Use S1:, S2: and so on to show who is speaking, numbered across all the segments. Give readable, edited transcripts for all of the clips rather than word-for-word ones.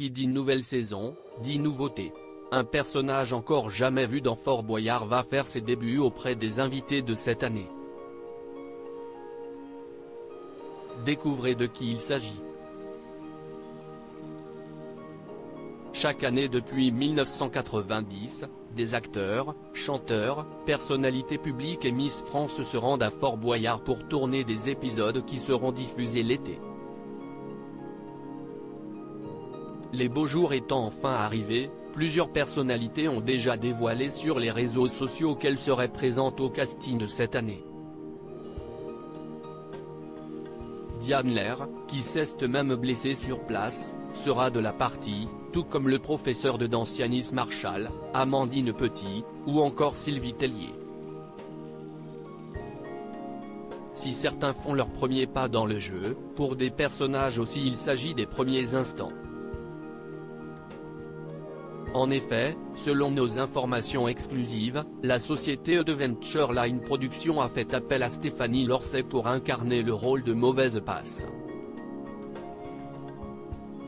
S1: qui dit nouvelle saison, dit nouveauté. Un personnage encore jamais vu dans Fort Boyard va faire ses débuts auprès des invités de cette année. Découvrez de qui il s'agit. Chaque année depuis 1990, des acteurs, chanteurs, personnalités publiques et Miss France se rendent à Fort Boyard pour tourner des épisodes qui seront diffusés l'été. Les beaux jours étant enfin arrivés, plusieurs personnalités ont déjà dévoilé sur les réseaux sociaux qu'elles seraient présentes au casting de cette année. Diane Lair, qui s'est même blessée sur place, sera de la partie, tout comme le professeur de danse Yanis Marshall, Amandine Petit, ou encore Sylvie Tellier. Si certains font leur premier pas dans le jeu, pour des personnages aussi il s'agit des premiers instants. En effet, selon nos informations exclusives, la société Adventure Line Productions a fait appel à Stéphanie Lorset pour incarner le rôle de Mauvaise Passe.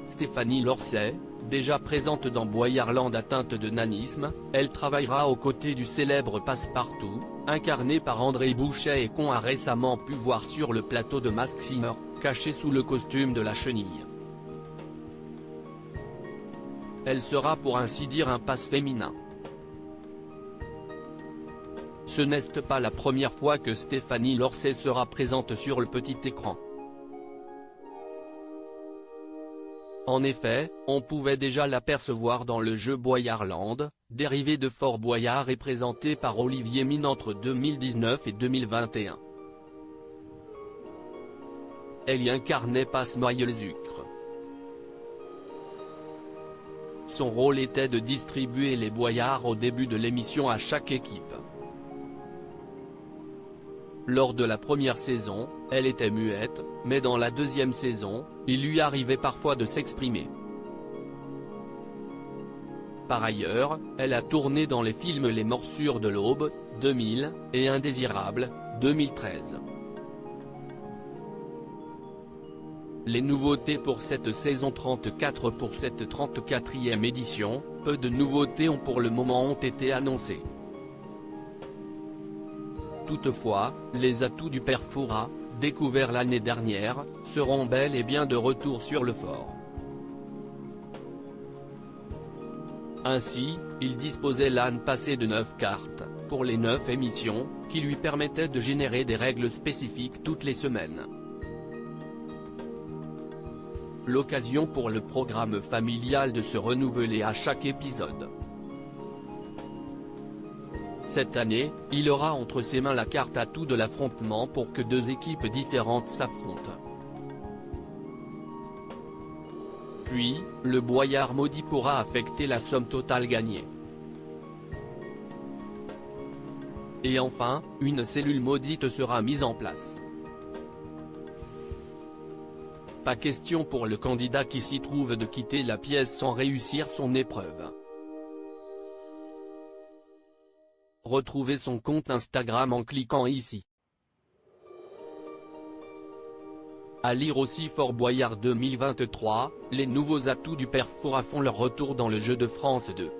S1: Stéphanie Lorset, déjà présente dans Boyardland atteinte de nanisme, elle travaillera aux côtés du célèbre Passepartout, incarné par André Bouchet et qu'on a récemment pu voir sur le plateau de Masked Singer, caché sous le costume de la chenille. Elle sera pour ainsi dire un passe féminin. Ce n'est pas la première fois que Stéphanie Lorset sera présente sur le petit écran. En effet, on pouvait déjà l'apercevoir dans le jeu Boyardland, dérivé de Fort Boyard et présenté par Olivier Mine entre 2019 et 2021. Elle y incarnait Passe-Moyelzucre. Son rôle était de distribuer les boyards au début de l'émission à chaque équipe. Lors de la première saison, elle était muette, mais dans la deuxième saison, il lui arrivait parfois de s'exprimer. Par ailleurs, elle a tourné dans les films Les Morsures de l'Aube, 2000, et Indésirable, 2013. Les nouveautés pour cette saison 34. Pour cette 34e édition, peu de nouveautés pour le moment ont été annoncées. Toutefois, les atouts du père Fouras, découverts l'année dernière, seront bel et bien de retour sur le fort. Ainsi, il disposait l'année passée de 9 cartes, pour les 9 émissions, qui lui permettaient de générer des règles spécifiques toutes les semaines. L'occasion pour le programme familial de se renouveler à chaque épisode. Cette année, il aura entre ses mains la carte atout de l'affrontement pour que deux équipes différentes s'affrontent. Puis, le boyard maudit pourra affecter la somme totale gagnée. Et enfin, une cellule maudite sera mise en place. Pas question pour le candidat qui s'y trouve de quitter la pièce sans réussir son épreuve. Retrouvez son compte Instagram en cliquant ici. À lire aussi Fort Boyard 2023, les nouveaux atouts du père Fouras font leur retour dans le jeu de France 2.